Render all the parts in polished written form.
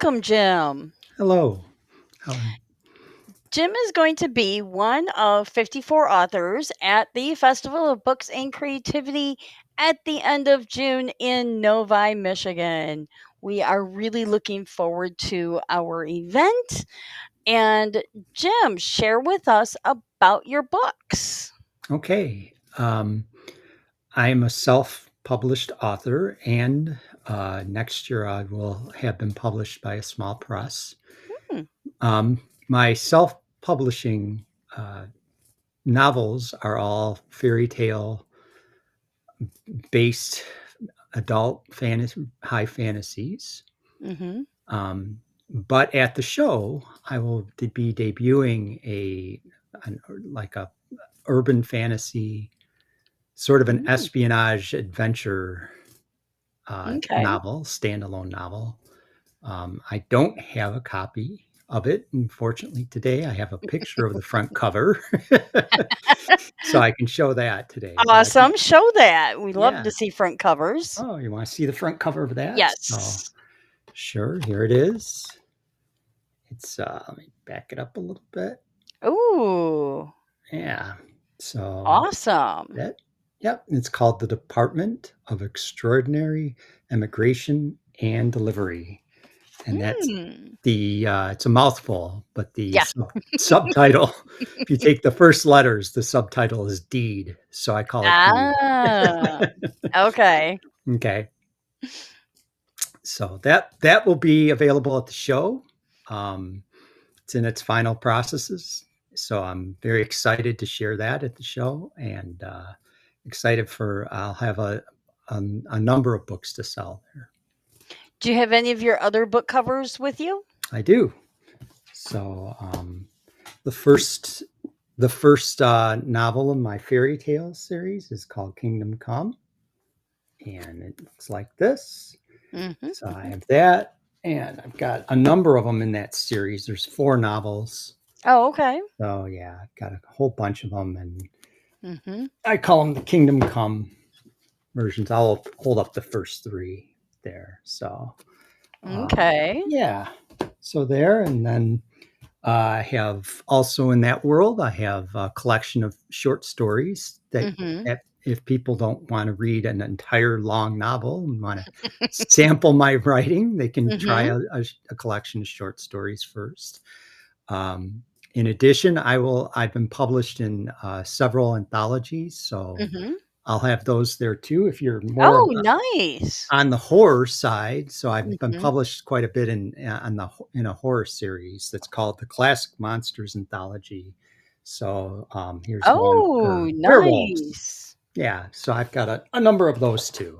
Welcome, Jim. Hello. How- Jim is going to be one of 54 authors at the Festival of Books and Creativity at the end of June in Novi, Michigan. We are really looking forward to our event. And Jim, share with us about your books. Okay. I'm a self-published author, and next year I will have been published by a small press. Hmm. My self-publishing novels are all fairy tale based adult fantasy, high fantasies. Mm-hmm. But at the show, I will be debuting like a urban fantasy, sort of an Mm. espionage adventure Okay. novel, standalone novel. I don't have a copy of it. Unfortunately, today I have a picture of the front cover, so I can show that today. But I can, Awesome. Show that. We love yeah. to see front covers. Oh, you want to see the front cover of that? So Yes. sure, here it is. It's let me back it up a little bit. Ooh, Yeah. So awesome. that, yep, it's called the Department of Extraordinary Immigration and Delivery, and that's Hmm. it's a mouthful, but the Yeah. subtitle, if you take the first letters, the subtitle is Deed, so I call it Deed. Ah, okay. Okay, so that will be available at the show. Um, it's in its final processes, so I'm very excited to share that at the show, and excited for I'll have a number of books to sell there. Do you have any of your other book covers with you? I do. So the first the first novel in my fairy tale series is called Kingdom Come, and it looks like this. Mhm, So I mhm. have that, and I've got a number of them in that series. There's 4 novels. Oh, okay. So yeah, I've got a whole bunch of them, and Mhm. I call them the Kingdom Come versions. I'll hold up the first 3 there. So Okay. yeah, so there, and then I have also in that world, I have a collection of short stories Mhm, that if people don't want to read an entire long novel and want to sample my writing, they can try mhm, a collection of short stories first. Um, in addition, I've been published in several anthologies, so mhm. I'll have those there too. If you're more Oh, nice. on the horror side, so I've been Mhm. published quite a bit in a horror series that's called the Classic Monsters Anthology. So here's one Oh, for werewolves. nice. Yeah, so I've got a number of those too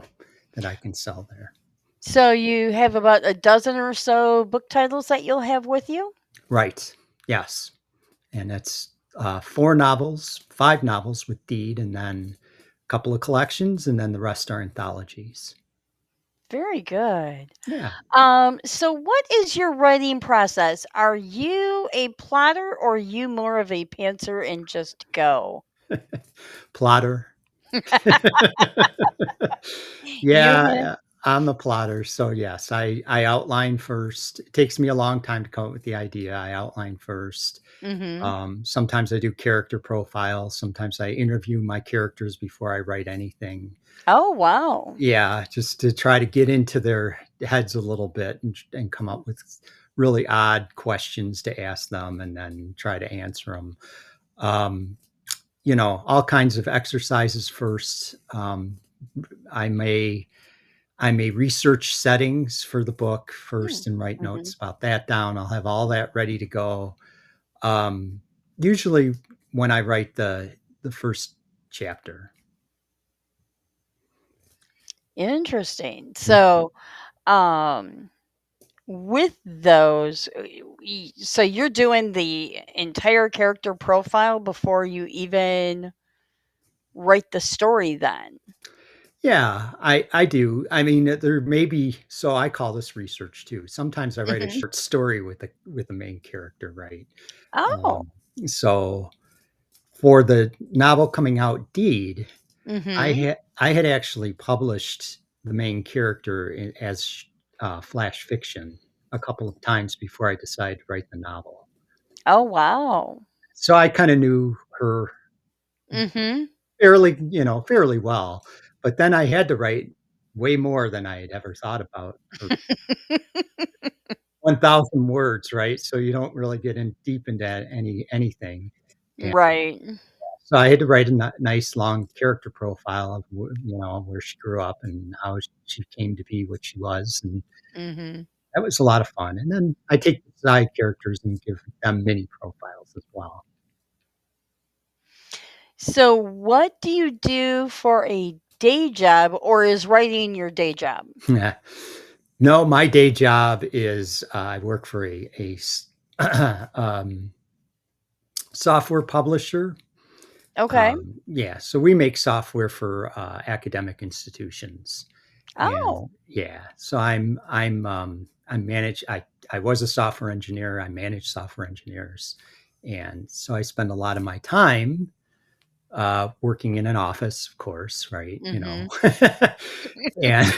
that I can sell there. So you have about a dozen or so book titles that you'll have with you? Right. Yes, and it's 4 novels, 5 novels with Deed, and then a couple of collections, and then the rest are anthologies. Very good. Yeah. So what is your writing process? Are you a plotter or are you more of a pantser and just go? Plotter. You Yeah, have. yeah, I'm the plotter. So yes, I outline first. It takes me a long time to come up with the idea. I outline first. Mhm. Sometimes I do character profiles. Sometimes I interview my characters before I write anything. Oh, wow. Yeah, just to try to get into their heads a little bit and come up with really odd questions to ask them, and then try to answer them. Um, all kinds of exercises first. I may I may research settings for the book Mm. first and write notes Mhm. about that down. I'll have all that ready to go. Um, Usually, when I write the first chapter. Interesting. Mm. So, um, with those, so you're doing the entire character profile before you even write the story then? Yeah, I do. I mean, there may be, so I call this research too. Sometimes I write a Mhm. short story with the main character, right? Oh. Um, so for the novel coming out, Deed, Mhm. I had actually published the main character as flash fiction a couple of times before I decided to write the novel. Oh, wow. So I kind of knew her Mhm. fairly well. But then I had to write way more than I had ever thought about for 1,000 words, right? So you don't really get in deep into anything. And Right. so I had to write a nice long character profile of where she grew up and how she came to be what she was, and Mhm. that was a lot of fun. And then I take the side characters and give them mini profiles as well. So, what do you do for a day job, or is writing your day job? Yeah. No, my day job is I work for software publisher. Okay. Yeah, so we make software for academic institutions, Oh. and yeah, so I'm manage. I was a software engineer. I manage software engineers, and so I spend a lot of my time working in an office, of course, right? Mhm. And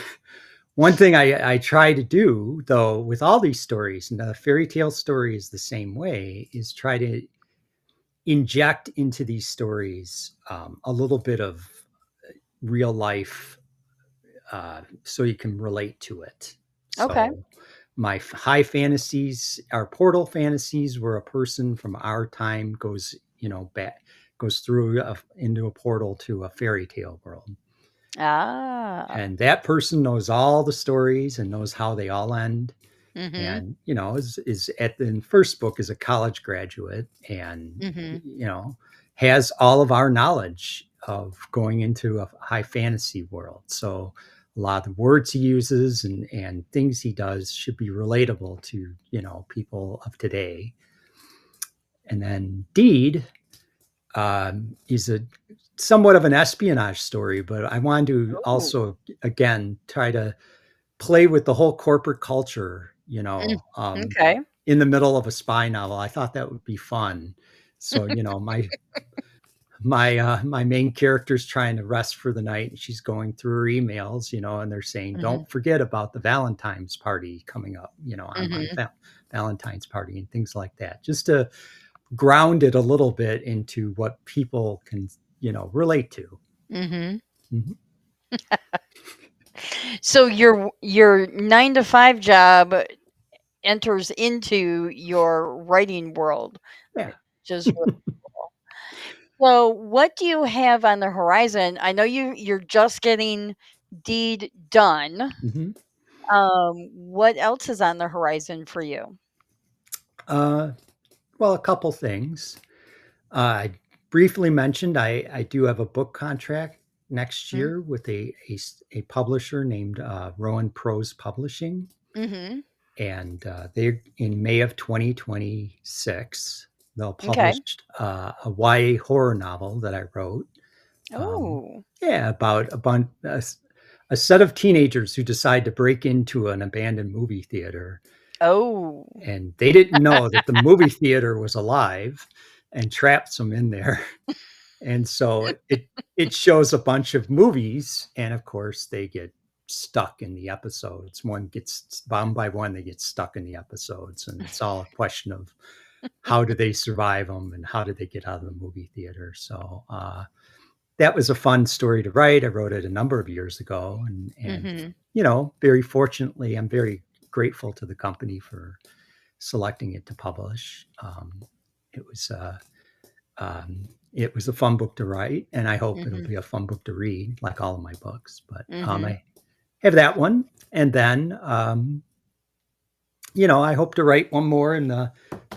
one thing I try to do, though, with all these stories, and the fairy tale story is the same way, is try to inject into these stories a little bit of real life so you can relate to it. Okay. So my high fantasies, our portal fantasies, where a person from our time goes through into a portal to a fairy tale world, Ah. and that person knows all the stories and knows how they all end, Mhm. and is at the first book is a college graduate, and Mhm. has all of our knowledge of going into a high fantasy world. So a lot of the words he uses and things he does should be relatable to people of today. And then Deed is a somewhat of an espionage story, but I wanted to Ooh. also again try to play with the whole corporate culture, Mm. Okay. in the middle of a spy novel. I thought that would be fun. So, my main character's trying to rest for the night, and she's going through her emails, and they're saying, Mhm. "Don't forget about the Valentine's party coming up, on Mhm. Valentine's party," and things like that, just to ground it a little bit into what people can, relate to. Mhm. Mhm. So your 9 to 5 job enters into your writing world, Yeah. which is really cool. So, what do you have on the horizon? I know you're just getting Deed done. Mhm. What else is on the horizon for you? Uh, well, a couple things. I briefly mentioned I do have a book contract next Mm. year with a publisher named Rowan Prose Publishing, Mhm. and they're in May of 2026. They'll Okay. publish a YA horror novel that I wrote. Oh. Yeah, about a set of teenagers who decide to break into an abandoned movie theater, Oh. and they didn't know that the movie theater was alive and trapped them in there. And so it shows a bunch of movies, and of course they get stuck in the episodes. One gets bound by one, they get stuck in the episodes, and it's all a question of how do they survive them and how did they get out of the movie theater. So that was a fun story to write. I wrote it a number of years ago, and Mhm. very fortunately, I'm very grateful to the company for selecting it to publish. It was it was a fun book to write, and I hope it'll Mhm. be a fun book to read, like all of my books. But Mhm. I have that one, and then I hope to write one more in the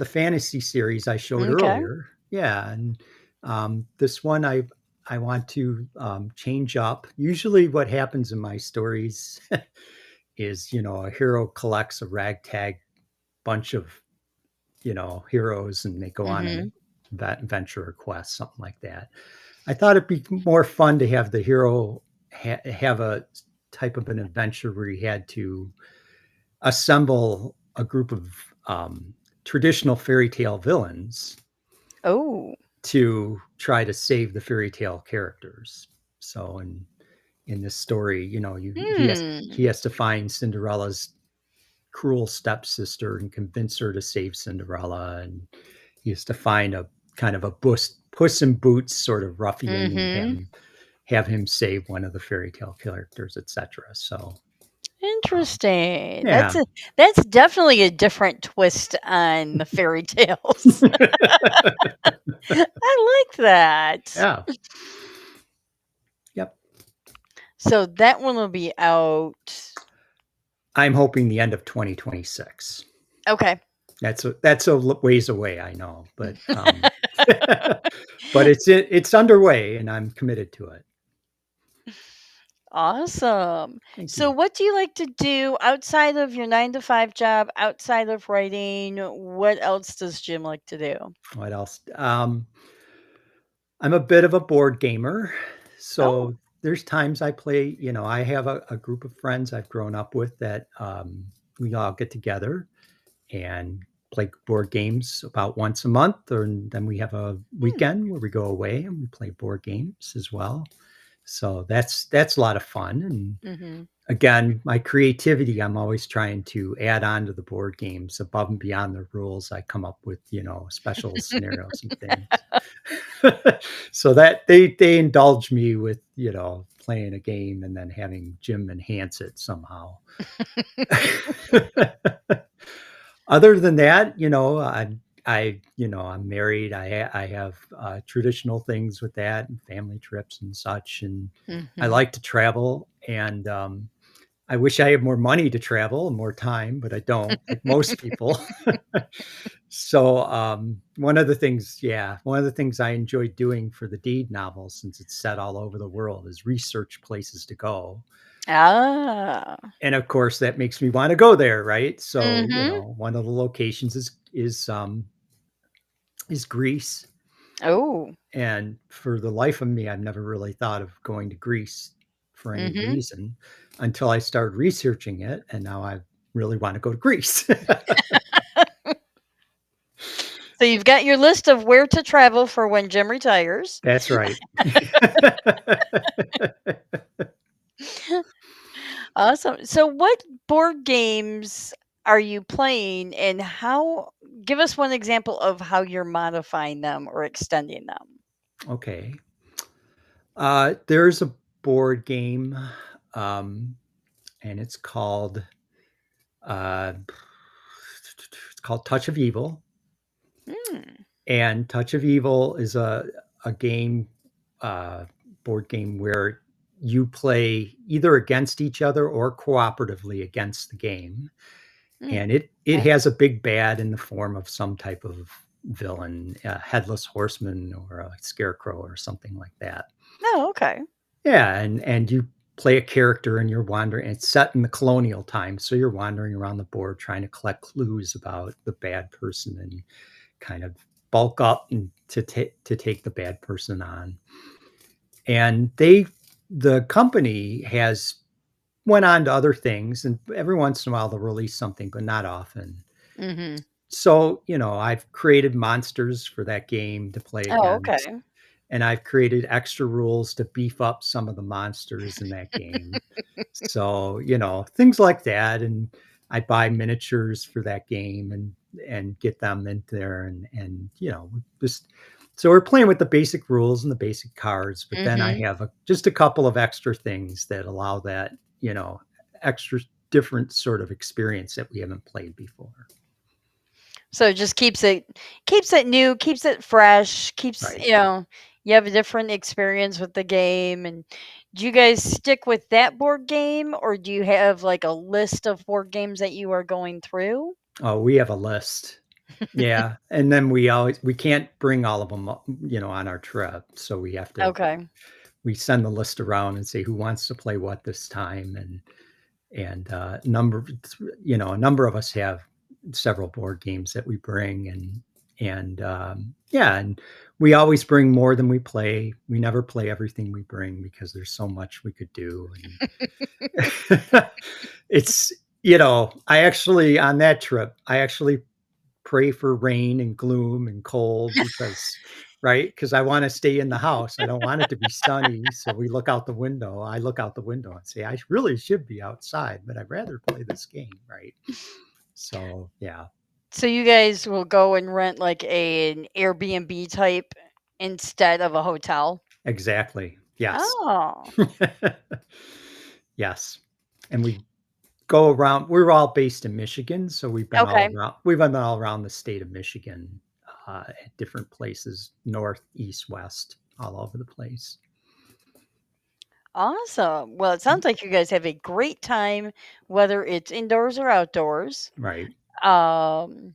fantasy series I showed Okay. earlier. Yeah, and this one I want to change up. Usually, what happens in my stories is a hero collects a ragtag bunch of heroes, and they go on an Mhm. adventure or quest, something like that. I thought it'd be more fun to have the hero have a type of an adventure where he had to assemble a group of traditional fairy tale villains Oh. to try to save the fairy tale characters. So in this story, he has Hmm. to find Cinderella's cruel stepsister and convince her to save Cinderella. And he has to find a kind of a puss in boots sort of ruffian and Mhm. have him save one of the fairy tale characters, etc. So Interesting. yeah. That's definitely a different twist on the fairy tales. I like that. Yeah. Yep. So that one will be out. I'm hoping the end of 2026. Okay. That's a ways away, I know, but but it's underway, and I'm committed to it. Awesome. Thank So you. what do you like to do outside of your 9 to 5 job, outside of writing? What else does Jim like to do? What else? I'm a bit of a board gamer, Oh. so there's times I play. I have a group of friends I've grown up with that we all get together and play board games about once a month, or then we have a Hmm. weekend where we go away and we play board games as well. So that's a lot of fun. And Mhm. again, my creativity, I'm always trying to add on to the board games above and beyond the rules. I come up with, special scenarios and things. So that they indulge me with, playing a game and then having Jim enhance it somehow. Other than that, I'm married. I have traditional things with that and family trips and such. And I Mhm. like to travel. And I wish I had more money to travel and more time, but I don't, like most people. So one of the things I enjoy doing for the Deed novel, since it's set all over the world, is research places to go. Ah. And of course, that makes me want to go there, right? So Mhm. one of the locations is Greece, Oh. and for the life of me, I've never really thought of going to Greece for any Mhm. reason until I started researching it, and now I really want to go to Greece. So you've got your list of where to travel for when Jim retires. That's right. Awesome. So what board games are you playing and how give us one example of how you're modifying them or extending them? Okay. There's a board game, um, and uh, it's called Touch of Evil. Hmm. And Touch of Evil is a game, uh, board game where you play either against each other or cooperatively against the game. Hmm. And it Okay. has a big bad in the form of some type of villain, a headless horseman or a scarecrow or something like that. Oh, okay. Yeah, and you play a character and you're wandering. It's set in the colonial time, so you're wandering around the board trying to collect clues about the bad person and kind of bulk up and to take the bad person on. And the company has went on to other things, and every once in a while they'll release something, but not often. Mhm. So I've created monsters for that game to play Oh, against, okay. and I've created extra rules to beef up some of the monsters in that game. So, things like that. And I buy miniatures for that game and get them in there and just so we're playing with the basic rules and the basic cards, but then I Mhm. have just a couple of extra things that allow that, extra different sort of experience that we haven't played before. So it just keeps it new, keeps it fresh, keeps, Right. you have a different experience with the game. And do you guys stick with that board game or do you have like a list of board games that you are going through? Oh, we have a list. Yeah, and then we can't bring all of them, on our trip, so Okay. we send the list around and say who wants to play what this time. And a number of us have several board games that we bring. And yeah, and we always bring more than we play. We never play everything we bring because there's so much we could do. And it's I actually, on that trip, I actually pray for rain and gloom and cold because right, because I want to stay in the house. I don't want it to be sunny. So we look out the window. I look out the window and say, I really should be outside, but I'd rather play this game, right? So yeah, So you guys will go and rent like an Airbnb type instead of a hotel? exactly. Yes. Oh, Yes. And we go around. We're all based in Michigan, so okay. we've been all around the state of Michigan, at different places, north, east, west, all over the place. Awesome. Well, it sounds like you guys have a great time, whether it's indoors or outdoors. Right. Um,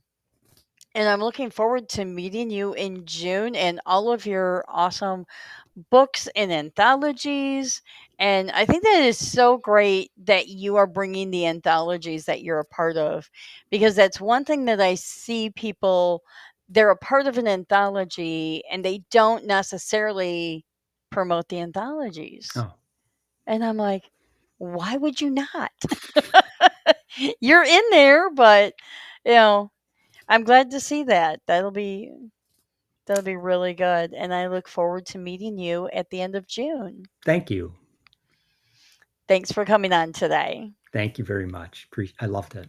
and I'm looking forward to meeting you in June and all of your awesome books and anthologies. And I think that is so great that you are bringing the anthologies that you're a part of, because that's one thing that I see people, they're a part of an anthology and they don't necessarily promote the anthologies. Oh, And I'm like, why would you not? You're in there, but you know, I'm glad to see that. That'll be really good, and I look forward to meeting you at the end of June. thank you. Thanks for coming on today. Thank you very much. I loved it.